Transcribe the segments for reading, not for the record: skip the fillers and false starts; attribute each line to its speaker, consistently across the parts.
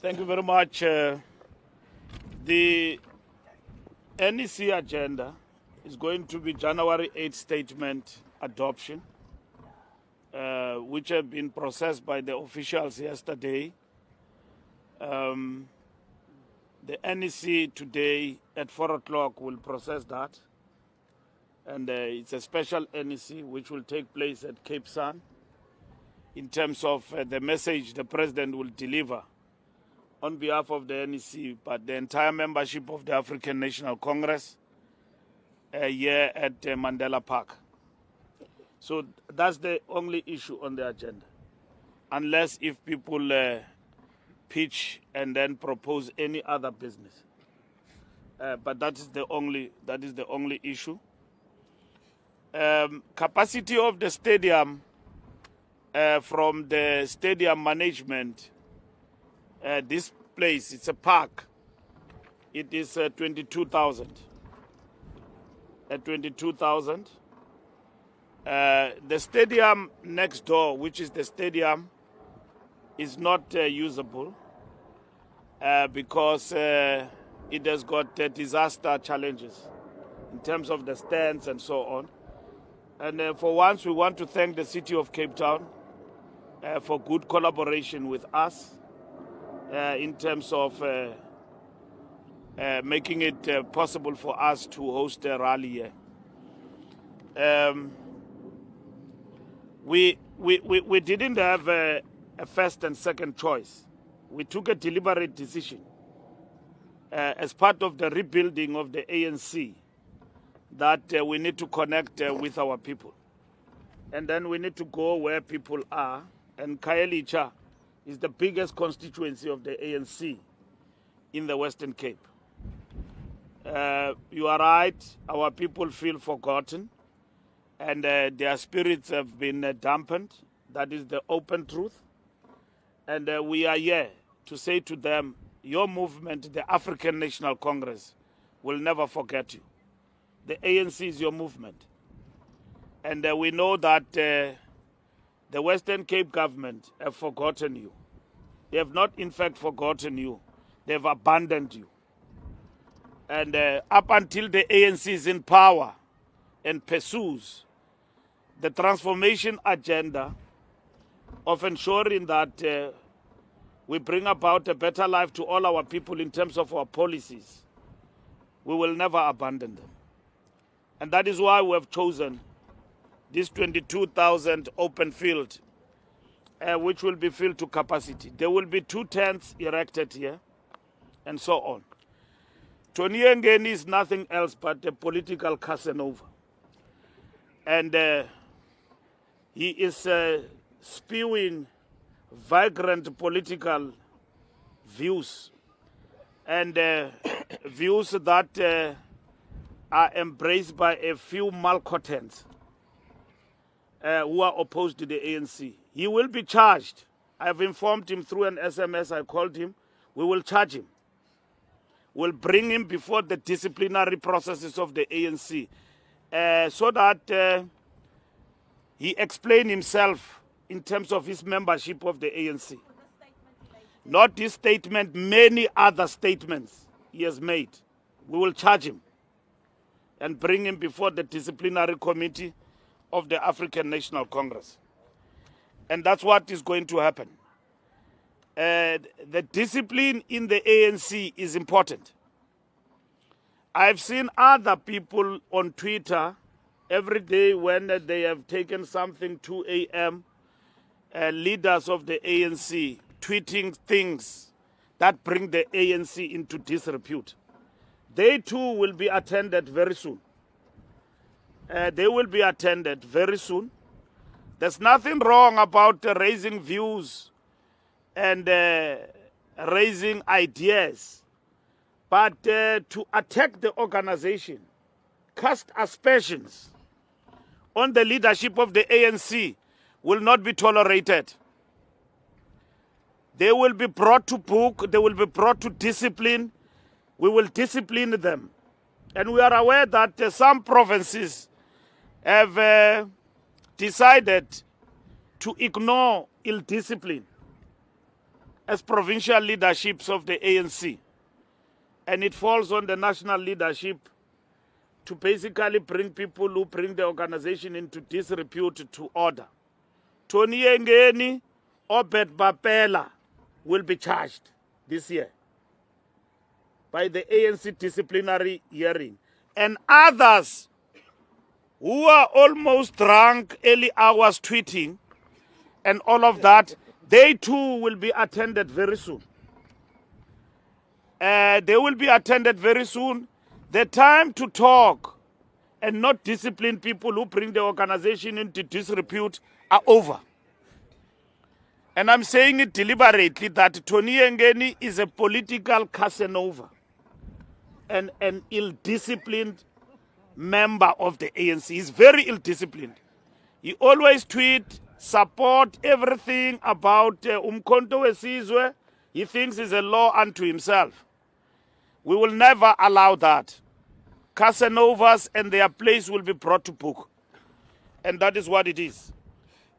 Speaker 1: Thank you very much. The NEC agenda is going to be January 8 statement adoption, which have been processed by the officials yesterday. The NEC today at 4 o'clock will process that. And it's a special NEC which will take place at Cape Town in terms of the message the president will deliver on behalf of the NEC, but the entire membership of the African National Congress here at Mandela Park. So that's the only issue on the agenda, unless if people pitch and then propose any other business. But that is the only issue. Capacity of the stadium from the stadium management. This place, it's a park. It is 22,000. At 22,000. The stadium next door, which is the stadium, is not usable because it has got disaster challenges in terms of the stands and so on. And for once, we want to thank the City of Cape Town for good collaboration with us. In terms of making it possible for us to host a rally here. We didn't have a first and second choice. We took a deliberate decision as part of the rebuilding of the ANC that we need to connect with our people. And then we need to go where people are. And Khayelitsha is the biggest constituency of the ANC in the Western Cape. You are right, our people feel forgotten and their spirits have been dampened. That is the open truth. And we are here to say to them, your movement, the African National Congress, will never forget you. The ANC is your movement. And we know that the Western Cape government have forgotten you. They have not, in fact, forgotten you. They have abandoned you. And up until the ANC is in power and pursues the transformation agenda of ensuring that we bring about a better life to all our people in terms of our policies, we will never abandon them. And that is why we have chosen this 22,000 open field, which will be filled to capacity. There will be 2 tents erected here, and so on. Tony Ngeni is nothing else but a political Casanova. And he is spewing vagrant political views and views that are embraced by a few malcontents who are opposed to the ANC. He will be charged. I have informed him through an SMS. I called him. We will charge him. We'll bring him before the disciplinary processes of the ANC so that he explain himself in terms of his membership of the ANC. Not this statement, many other statements he has made. We will charge him and bring him before the disciplinary committee of the African National Congress. And that's what is going to happen. The discipline in the ANC is important. I've seen other people on Twitter every day when they have taken something 2 a.m., leaders of the ANC tweeting things that bring the ANC into disrepute. They too will be attended very soon. They will be attended very soon. There's nothing wrong about raising views and raising ideas. But to attack the organization, cast aspersions on the leadership of the ANC will not be tolerated. They will be brought to book. They will be brought to discipline. We will discipline them. And we are aware that some provinces have decided to ignore ill discipline as provincial leaderships of the ANC. And it falls on the national leadership to basically bring people who bring the organization into disrepute to order. Tony Ngeni or Bet Bapela will be charged this year by the ANC disciplinary hearing. And others who are almost drunk, early hours tweeting, and all of that, they too will be attended very soon. They will be attended very soon. The time to talk and not discipline people who bring the organization into disrepute are over. And I'm saying it deliberately that Tony Ngeni is a political Casanova and an ill-disciplined member of the ANC. He's very ill-disciplined. He always tweet, support everything about Umkhonto Wesizwe. He thinks he's a law unto himself. We will never allow that. Casanovas and their place will be brought to book. And that is what it is.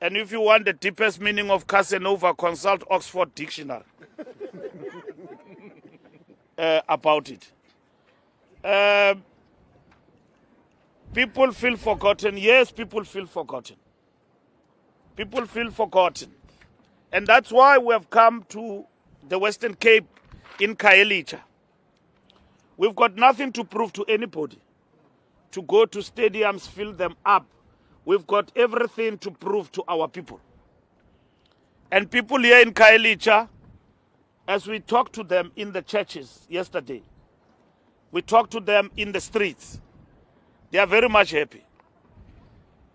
Speaker 1: And if you want the deepest meaning of Casanova, consult Oxford Dictionary about it. People feel forgotten. Yes, people feel forgotten. People feel forgotten. And that's why we have come to the Western Cape in Khayelitsha. We've got nothing to prove to anybody. To go to stadiums, fill them up. We've got everything to prove to our people. And people here in Khayelitsha, as we talked to them in the churches yesterday, we talked to them in the streets, they are very much happy.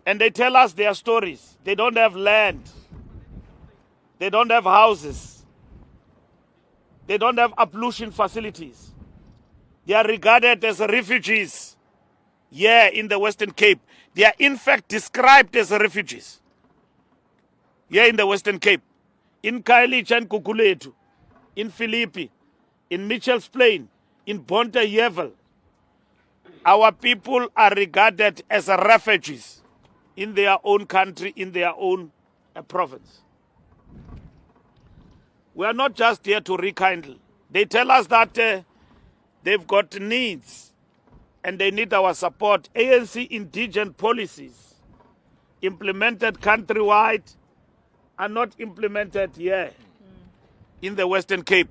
Speaker 1: And they tell us their stories. They don't have land. They don't have houses. They don't have ablution facilities. They are regarded as refugees here in the Western Cape. They are in fact described as refugees here in the Western Cape. In Khayelitsha and Gugulethu, in Philippi, in Mitchell's Plain, in Bonta Yevel, our people are regarded as refugees in their own country, in their own province. We are not just here to rekindle. They tell us that they've got needs and they need our support. ANC indigent policies implemented countrywide are not implemented here in the Western Cape.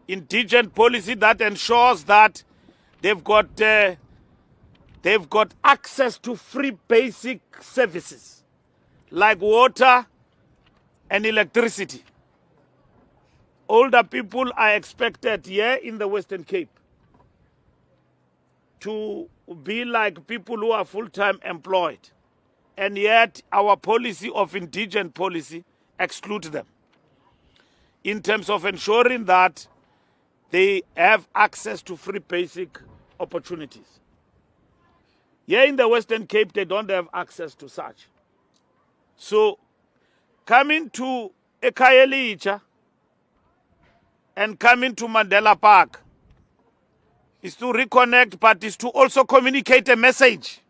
Speaker 1: Indigent policy that ensures that they've got access to free basic services like water and electricity. Older people are expected here in the Western Cape to be like people who are full-time employed. And yet our policy of indigent policy excludes them in terms of ensuring that they have access to free basic opportunities. Here in the Western Cape, they don't have access to such. So coming to Khayelitsha and coming to Mandela Park is to reconnect, but is to also communicate a message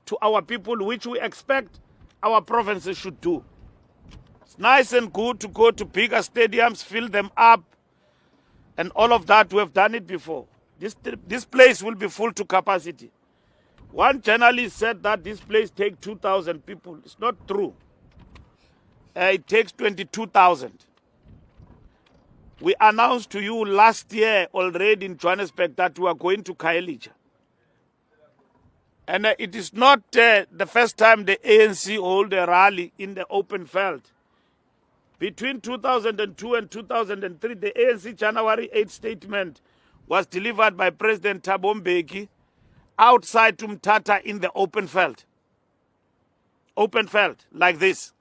Speaker 1: to our people, which we expect our provinces should do. It's nice and good to go to bigger stadiums, fill them up, and all of that. We have done it before. This place will be full to capacity. One journalist said that this place takes 2,000 people. It's not true. It takes 22,000. We announced to you last year already in Johannesburg that we are going to Khayelitsha. And it is not the first time the ANC hold a rally in the open field. Between 2002 and 2003, the ANC January 8 statement was delivered by President Thabo Mbeki outside Umtata in the open field. Open field, like this.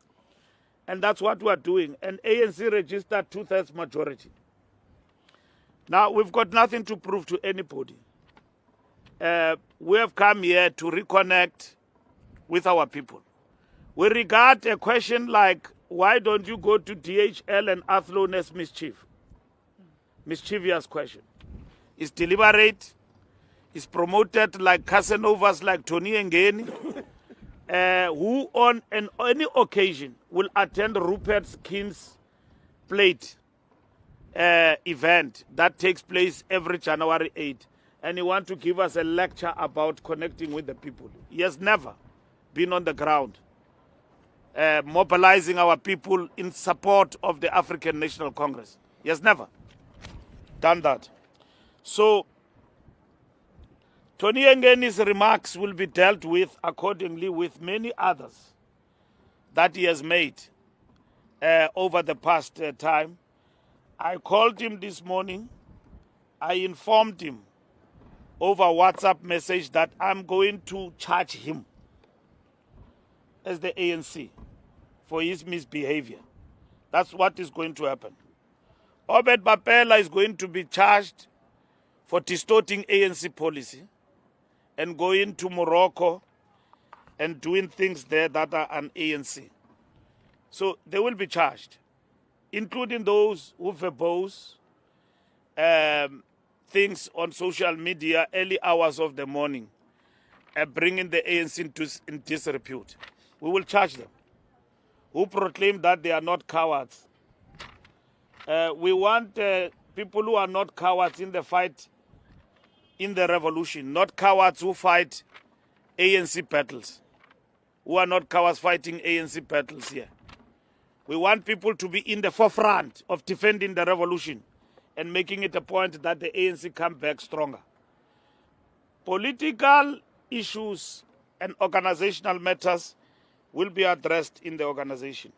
Speaker 1: And that's what we are doing. And ANC registered 2/3 majority. Now, we've got nothing to prove to anybody. We have come here to reconnect with our people. We regard a question like, why don't you go to DHL and Athlone as mischievous question. It's deliberate. It's promoted like Casanovas like Tony Ngeni, who on any occasion will attend Rupert King's plate event that takes place every January 8, and you want to give us a lecture about connecting with the people. He has never been on the ground mobilizing our people in support of the African National Congress. He has never done that. So Tony Engeni's remarks will be dealt with accordingly with many others that he has made over the past time. I called him this morning. I informed him over WhatsApp message that I'm going to charge him as the ANC for his misbehavior. That's what is going to happen. Obed Bapela is going to be charged for distorting ANC policy and going to Morocco and doing things there that are an ANC. So they will be charged, including those who verbose things on social media early hours of the morning, bringing the ANC in disrepute. We will charge them. Who proclaim that they are not cowards. We want people who are not cowards in the fight in the revolution, not cowards who fight ANC battles, who are not cowards fighting ANC battles here. We want people to be in the forefront of defending the revolution and making it a point that the ANC come back stronger. Political issues and organizational matters will be addressed in the organization.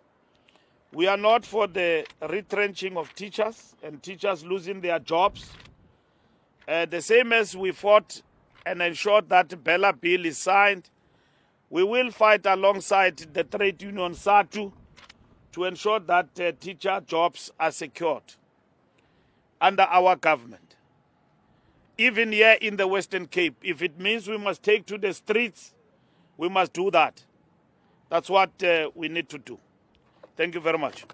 Speaker 1: We are not for the retrenching of teachers and teachers losing their jobs. The same as we fought and ensured that the Bella Bill is signed, we will fight alongside the trade union SATU to ensure that teacher jobs are secured under our government. Even here in the Western Cape, if it means we must take to the streets, we must do that. That's what we need to do. Thank you very much.